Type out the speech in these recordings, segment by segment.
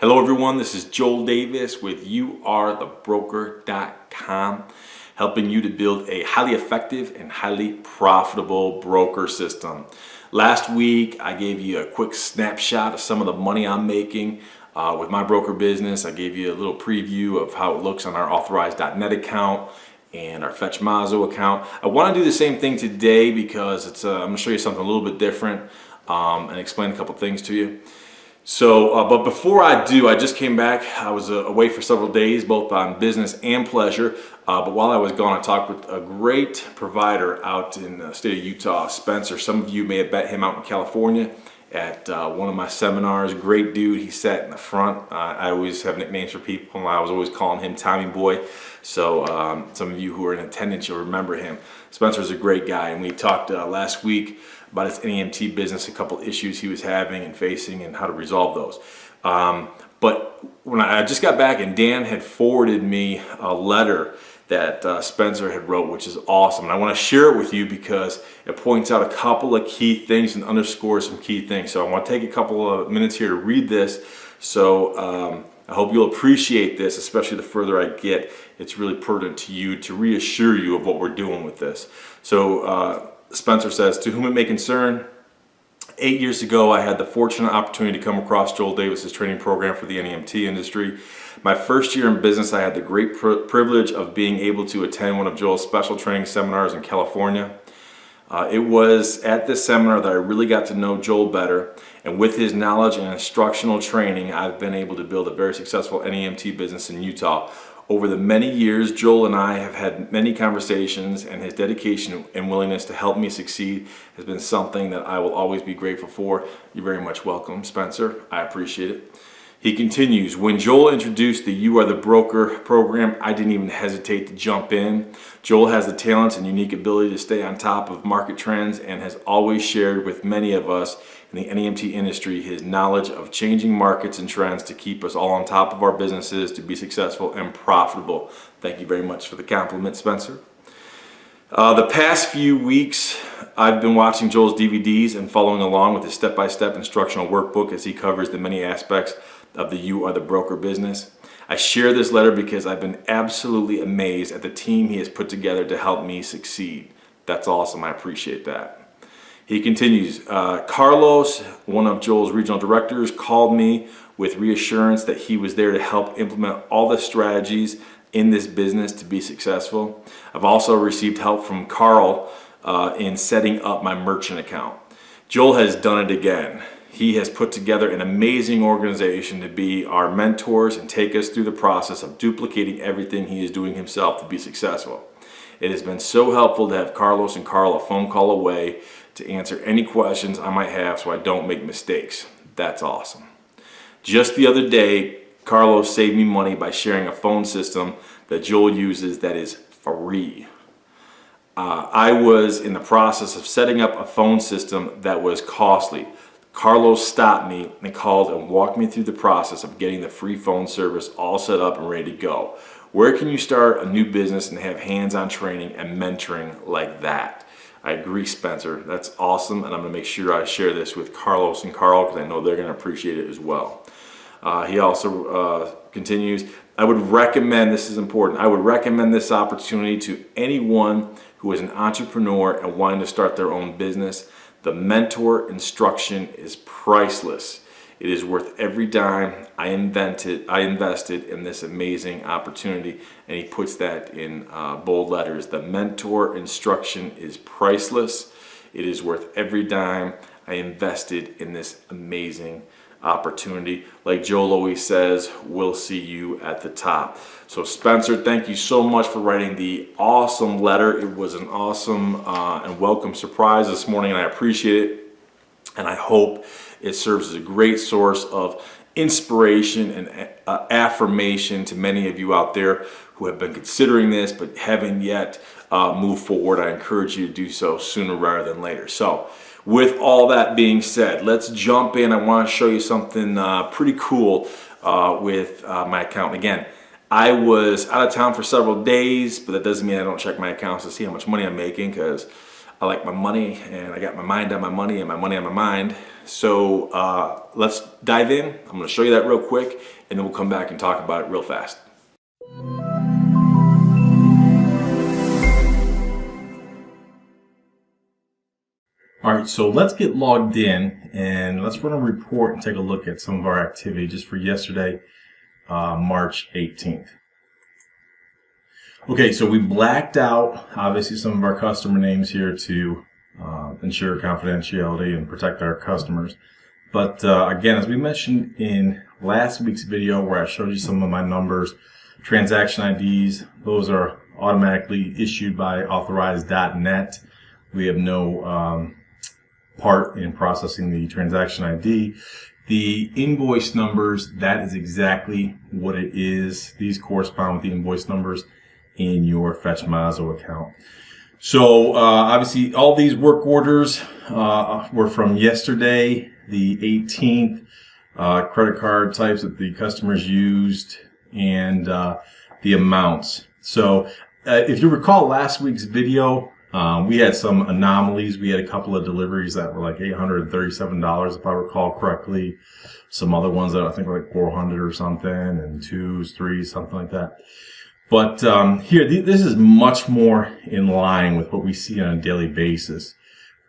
Hello everyone, this is Joel Davis with YouAreTheBroker.com, helping you to build a highly effective and highly profitable broker system. Last week I gave you a quick snapshot of some of the money I'm making with my broker business. I gave you a little preview of how it looks on our authorized.net account and our Fetch Mazo account. I want to do the same thing today because I'm going to show you something a little bit different and explain a couple things to you. So, but before I do, I just came back. I was away for several days, both on business and pleasure. But while I was gone, I talked with a great provider out in the state of Utah, Spencer. Some of you may have met him out in California at one of my seminars. Great dude. He sat in the front. I always have nicknames for people. I was always calling him Tommy Boy. So some of you who are in attendance, you'll remember him. Spencer's a great guy, and we talked last week about his NEMT business, a couple issues he was having and facing and how to resolve those. But when I just got back, and Dan had forwarded me a letter that Spencer had wrote, which is awesome. And I want to share it with you because it points out a couple of key things and underscores some key things. So I want to take a couple of minutes here to read this. So I hope you'll appreciate this, especially the further I get. It's really pertinent to you to reassure you of what we're doing with this. So Spencer says, "To whom it may concern, 8 years ago I had the fortunate opportunity to come across Joel Davis's training program for the NEMT industry. My first year in business, I had the great privilege of being able to attend one of Joel's special training seminars in California. It was at this seminar that I really got to know Joel better, and with his knowledge and instructional training, I've been able to build a very successful NEMT business in Utah. Over the many years, Joel and I have had many conversations, and his dedication and willingness to help me succeed has been something that I will always be grateful for." You're very much welcome, Spencer. I appreciate it. He continues, "When Joel introduced the You Are the Broker program, I didn't even hesitate to jump in. Joel has the talents and unique ability to stay on top of market trends and has always shared with many of us in the NEMT industry his knowledge of changing markets and trends to keep us all on top of our businesses to be successful and profitable." Thank you very much for the compliment, Spencer. The past few weeks, I've been watching Joel's DVDs and following along with his step-by-step instructional workbook as he covers the many aspects of the You Are the Broker business. I share this letter because I've been absolutely amazed at the team he has put together to help me succeed. That's awesome. I appreciate that. He continues, "Carlos, one of Joel's regional directors, called me with reassurance that he was there to help implement all the strategies in this business to be successful. I've also received help from Carl in setting up my merchant account. Joel has done it again. He has put together an amazing organization to be our mentors and take us through the process of duplicating everything he is doing himself to be successful. It has been so helpful to have Carlos and Carl a phone call away to answer any questions I might have so I don't make mistakes." That's awesome. "Just the other day, Carlos saved me money by sharing a phone system that Joel uses that is free. I was in the process of setting up a phone system that was costly. Carlos stopped me and called and walked me through the process of getting the free phone service all set up and ready to go. Where can you start a new business and have hands-on training and mentoring like that?" I agree, Spencer. That's awesome, and I'm going to make sure I share this with Carlos and Carl because I know they're going to appreciate it as well. He also continues, "I would recommend," this is important, "I would recommend this opportunity to anyone who is an entrepreneur and wanting to start their own business. The mentor instruction is priceless. It is worth every dime I invested in this amazing opportunity." And he puts that in bold letters. The mentor instruction is priceless. It is worth every dime I invested in this amazing opportunity. Like Joel always says, we'll see you at the top. So Spencer, thank you so much for writing the awesome letter. It was an awesome and welcome surprise this morning, and I appreciate it. And I hope it serves as a great source of inspiration and affirmation to many of you out there who have been considering this but haven't yet moved forward. I encourage you to do so sooner rather than later. So with all that being said, let's jump in. I want to show you something pretty cool with my account. Again, I was out of town for several days, but that doesn't mean I don't check my accounts to see how much money I'm making, because I like my money, and I got my mind on my money and my money on my mind. So let's dive in. I'm going to show you that real quick, and then we'll come back and talk about it real fast. All right, so let's get logged in and let's run a report and take a look at some of our activity just for yesterday, March 18th. Okay, so we blacked out obviously some of our customer names here to ensure confidentiality and protect our customers. But again, as we mentioned in last week's video where I showed you some of my numbers, transaction IDs, those are automatically issued by authorized.net. We have no part in processing the transaction ID. The invoice numbers, that is exactly what it is. These correspond with the invoice numbers in your Fetch Mazo account. So obviously all these work orders were from yesterday, the 18th, credit card types that the customers used, and the amounts. So if you recall last week's video, we had some anomalies. We had a couple of deliveries that were like $837, if I recall correctly. Some other ones that I think were like 400 or something, and 2s, 3s, something like that. But here, this is much more in line with what we see on a daily basis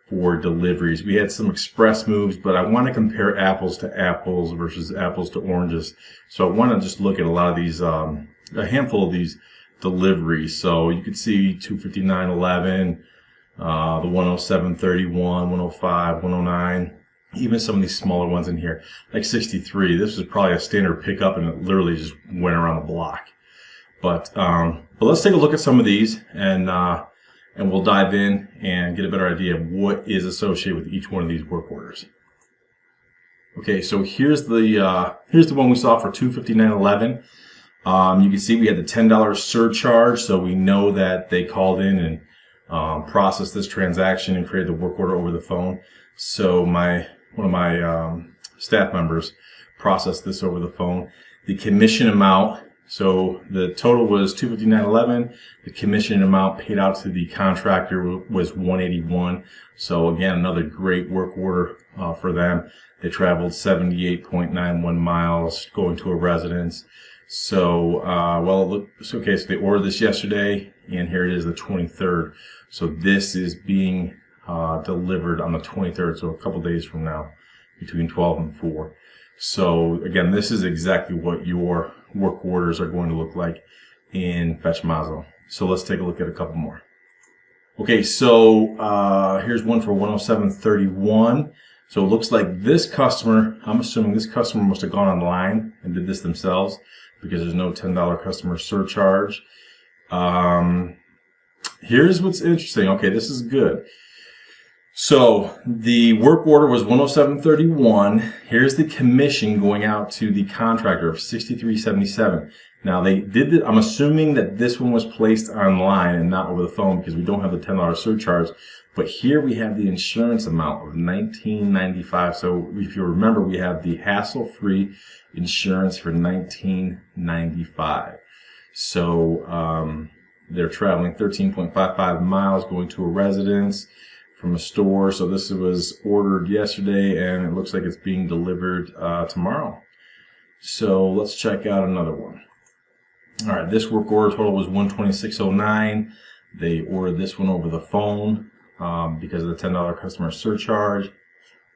for deliveries. We had some express moves, but I want to compare apples to apples versus apples to oranges. So I want to just look at a lot of these, a handful of these deliveries. So you could see 259.11, the 107.31, 105, 109, even some of these smaller ones in here, like 63. This was probably a standard pickup, and it literally just went around the block. But let's take a look at some of these, and we'll dive in and get a better idea of what is associated with each one of these work orders. Okay, so here's the one we saw for 259.11. You can see we had the $10 surcharge, so we know that they called in and processed this transaction and created the work order over the phone. So one of my staff members processed this over the phone. The commission amount, so the total was $259.11. The commission amount paid out to the contractor was $181. So again, another great work order for them. They traveled 78.91 miles going to a residence. So, okay, so they ordered this yesterday, and here it is, the 23rd. So this is being delivered on the 23rd, so a couple days from now, between 12 and 4. So again, this is exactly what your work orders are going to look like in Fetch Mazo. So let's take a look at a couple more. Okay, so here's one for 107.31. So it looks like this customer, I'm assuming this customer must have gone online and did this themselves, because there's no $10 customer surcharge. Here's what's interesting. Okay, this is good. So the work order was 107.31. Here's the commission going out to the contractor of $63.77. Now they did I'm assuming that this one was placed online and not over the phone, because we don't have the $10 surcharge. But here we have the insurance amount of $19.95. So if you remember, we have the hassle-free insurance for $19.95. So they're traveling 13.55 miles going to a residence from a store. So this was ordered yesterday, and it looks like it's being delivered tomorrow. So let's check out another one. All right, this work order total was $126.09. They ordered this one over the phone because of the $10 customer surcharge.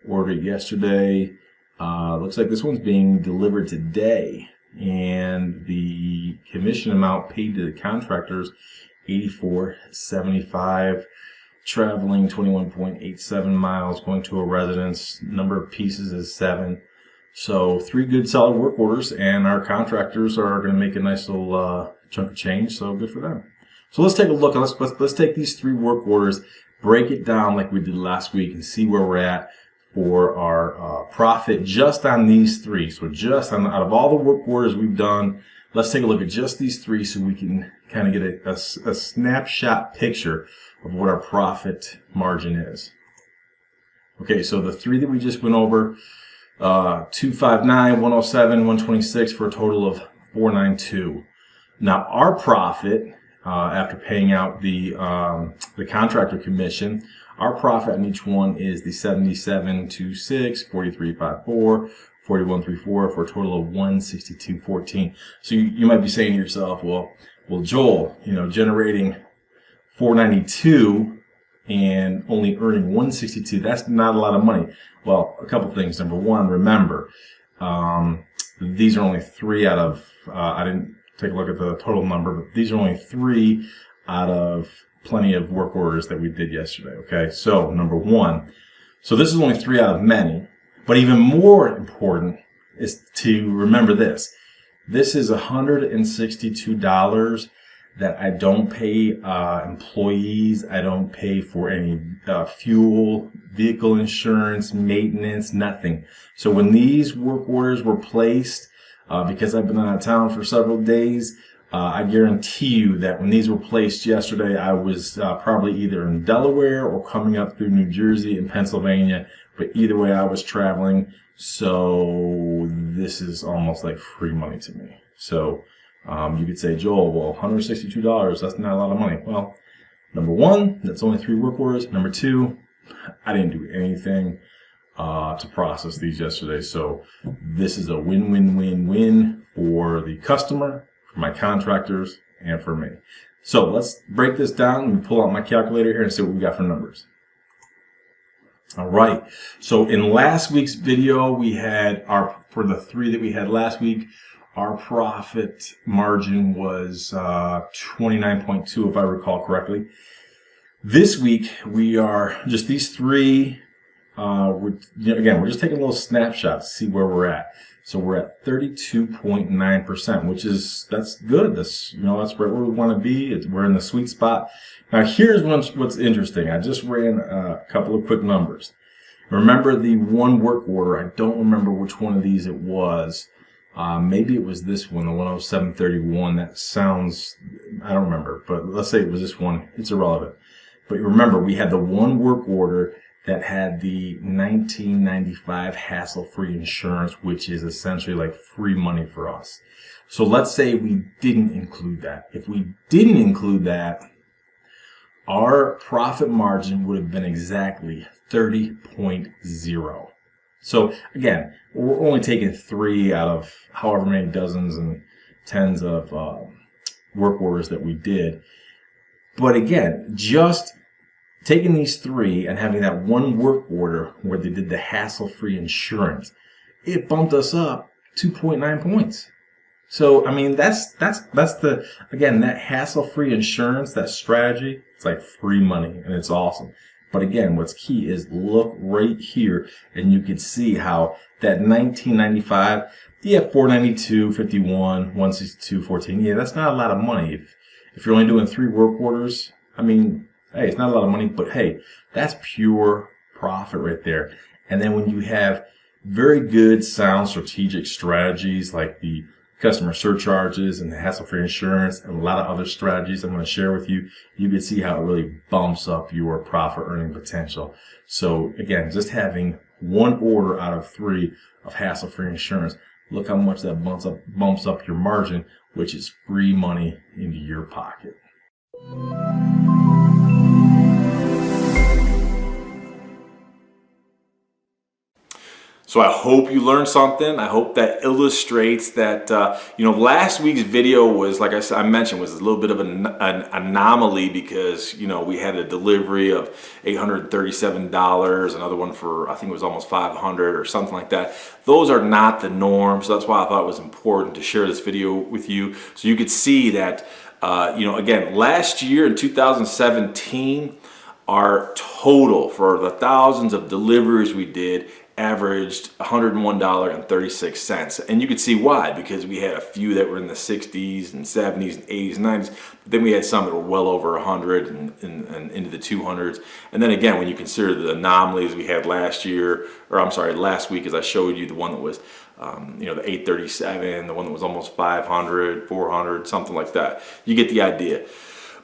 Ordered yesterday. Looks like this one's being delivered today, and the commission amount paid to the contractors $84.75. Traveling 21.87 miles going to a residence. Number of pieces is 7. So 3 good solid work orders, and our contractors are going to make a nice little chunk of change. So good for them. So let's take a look. Let's take these 3 work orders, break it down like we did last week, and see where we're at for our profit just on these 3. So just out of all the work orders we've done, let's take a look at just these 3 so we can kind of get a snapshot picture of what our profit margin is. Okay, so the 3 that we just went over, 259, 107, 126 for a total of 492. Now our profit after paying out the contractor commission. Our profit on each one is the 77.26, 43.54, 41.34 for a total of 162.14. So you might be saying to yourself, well, Joel, generating 492 and only earning 162, that's not a lot of money. Well, a couple things. Number one, remember, these are only 3 out of, I didn't take a look at the total number, but these are only 3 out of plenty of work orders that we did yesterday, okay? So, number one, so this is only 3 out of many, but even more important is to remember this. This is $162 that I don't pay employees. I don't pay for any fuel, vehicle insurance, maintenance, nothing. So when these work orders were placed, because I've been out of town for several days, I guarantee you that when these were placed yesterday, I was probably either in Delaware or coming up through New Jersey and Pennsylvania. But either way, I was traveling. So this is almost like free money to me. So you could say, Joel, well, $162, that's not a lot of money. Well, number one, that's only 3 work orders. Number two, I didn't do anything to process these yesterday. So this is a win-win-win-win for the customer, for my contractors, and for me. So let's break this down and pull out my calculator here and see what we got for numbers. All right. So in last week's video, we had for the 3 that we had last week, our profit margin was 29.2, if I recall correctly. This week, we are just these 3. We're just taking a little snapshot to see where we're at. So we're at 32.9%, which that's good. That's where we want to be. We're in the sweet spot. Now, here's what's interesting. I just ran a couple of quick numbers. Remember the one work order. I don't remember which one of these it was. Maybe it was this one, the 107.31. That sounds, I don't remember, but let's say it was this one. It's irrelevant. But remember, we had the one work order that had the 1995 hassle-free insurance, which is essentially like free money for us. So let's say we didn't include that. If we didn't include that, our profit margin would have been exactly 30.0. So again, we're only taking 3 out of however many dozens and tens of work orders that we did. But again, just taking these 3 and having that one work order where they did the hassle-free insurance, it bumped us up 2.9 points. So, I mean, that's again, that hassle-free insurance, that strategy, it's like free money and it's awesome. But again, what's key is look right here and you can see how that 1995, 492.51, 162.14, that's not a lot of money. If you're only doing 3 work orders, I mean, hey, it's not a lot of money, but hey, that's pure profit right there. And then when you have very good, sound, strategic strategies like the customer surcharges and the hassle-free insurance and a lot of other strategies I'm going to share with you, you can see how it really bumps up your profit earning potential. So again, just having one order out of 3 of hassle-free insurance, look how much that bumps up your margin, which is free money into your pocket. So I hope you learned something. I hope that illustrates that, last week's video was, like I mentioned, was a little bit of an anomaly because, we had a delivery of $837, another one for, I think it was almost $500 or something like that. Those are not the norm. So that's why I thought it was important to share this video with you so you could see that, again, last year in 2017, our total for the thousands of deliveries we did averaged $101.36. And you could see why, because we had a few that were in the 60s and 70s and 80s and 90s. But then we had some that were well over 100 and into the 200s. And then again, when you consider the anomalies we had last week, as I showed you, the one that was, the 837, the one that was almost 500, 400, something like that. You get the idea.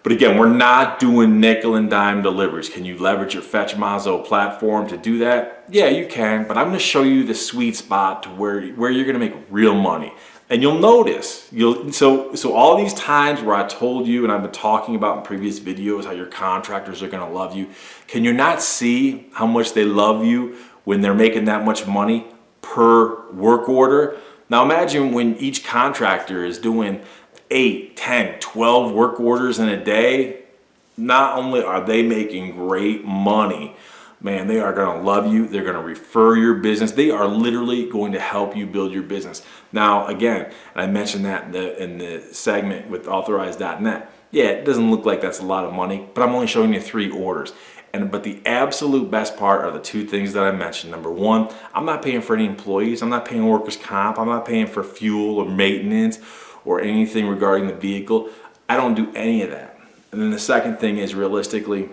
But again, we're not doing nickel and dime deliveries. Can you leverage your Fetch Mazo platform to do that? Yeah, you can, but I'm gonna show you the sweet spot to where you're gonna make real money. And you'll notice, so all these times where I told you, and I've been talking about in previous videos, how your contractors are going to love you. Can you not see how much they love you when they're making that much money per work order? Now imagine when each contractor is doing 8, 10, 12 work orders in a day. Not only are they making great money, man, they are going to love you. They're going to refer your business. They are literally going to help you build your business. Now, again, and I mentioned that in the segment with authorized.net. Yeah, it doesn't look like that's a lot of money, but I'm only showing you 3 orders. But the absolute best part are the 2 things that I mentioned. Number 1, I'm not paying for any employees. I'm not paying workers' comp. I'm not paying for fuel or maintenance or anything regarding the vehicle. I don't do any of that. And then the second thing is, realistically,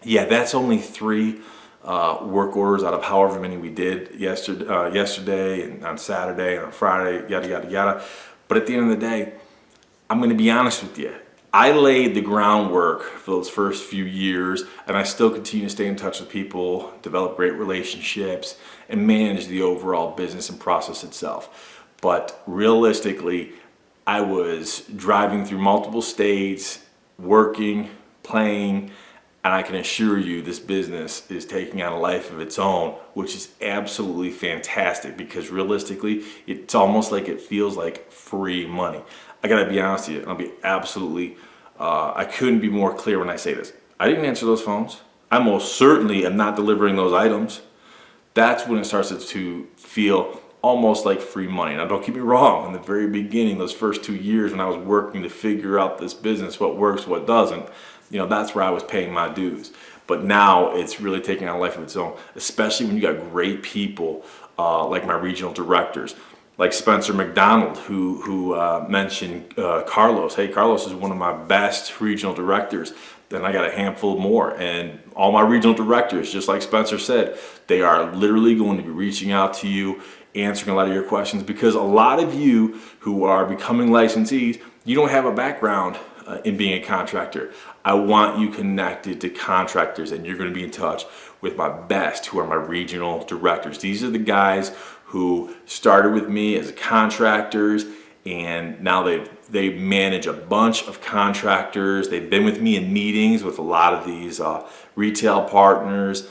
yeah, that's only 3 work orders out of however many we did yesterday and on Saturday and on Friday, yada, yada, yada. But at the end of the day, I'm going to be honest with you. I laid the groundwork for those first few years, and I still continue to stay in touch with people, develop great relationships, and manage the overall business and process itself. But realistically, I was driving through multiple states, working, playing, and I can assure you this business is taking on a life of its own, which is absolutely fantastic, because realistically, it's almost like it feels like free money. I gotta be honest with you, and I'll be absolutely, I couldn't be more clear when I say this. I didn't answer those phones. I most certainly am not delivering those items. That's when it starts to feel almost like free money. Now, don't get me wrong, in the very beginning, those first 2 years when I was working to figure out this business, what works, what doesn't, that's where I was paying my dues. But now it's really taking on a life of its own, especially when you got great people like my regional directors, like Spencer McDonald, who mentioned Carlos. Hey, Carlos is one of my best regional directors. Then I got a handful more, and all my regional directors, just like Spencer said, they are literally going to be reaching out to you, answering a lot of your questions, because a lot of you who are becoming licensees, you don't have a background in being a contractor. I want you connected to contractors, and you're going to be in touch with my best, who are my regional directors. These are the guys who started with me as contractors, and now they manage a bunch of contractors. They've been with me in meetings with a lot of these retail partners.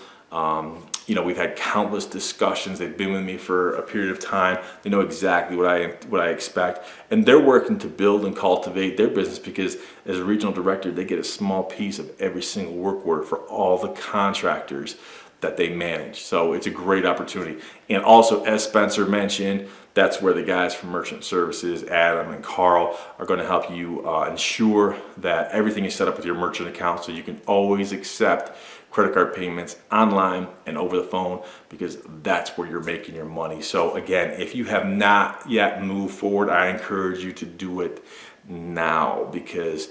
We've had countless discussions. They've been with me for a period of time. They know exactly what I expect, and they're working to build and cultivate their business, because as a regional director, they get a small piece of every single work order for all the contractors that they manage. So it's a great opportunity. And also, as Spencer mentioned, that's where the guys from Merchant Services, Adam and Carl, are going to help you ensure that everything is set up with your merchant account, so you can always accept credit card payments online and over the phone, because that's where you're making your money. So again, if you have not yet moved forward, I encourage you to do it now, because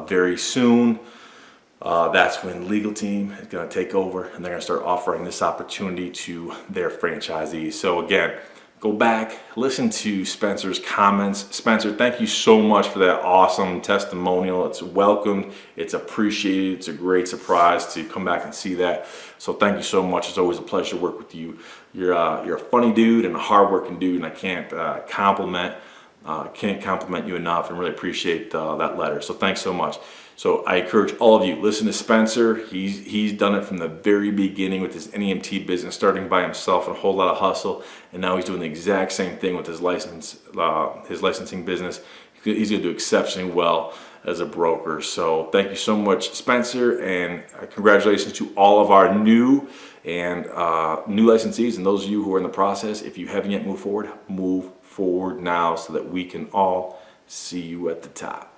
very soon, that's when legal team is going to take over, and they're going to start offering this opportunity to their franchisees. So again, go back, listen to Spencer's comments. Spencer, thank you so much for that awesome testimonial. It's welcomed, it's appreciated, it's a great surprise to come back and see that. So thank you so much. It's always a pleasure to work with you. You're a funny dude and a hardworking dude, and I can't compliment you enough, and really appreciate that letter. So thanks so much. So I encourage all of you, listen to Spencer. He's done it from the very beginning with his NEMT business, starting by himself and a whole lot of hustle, and now he's doing the exact same thing with his licensing business. He's going to do exceptionally well as a broker. So thank you so much, Spencer, and congratulations to all of our new licensees, and those of you who are in the process. If you haven't yet moved forward now, so that we can all see you at the top.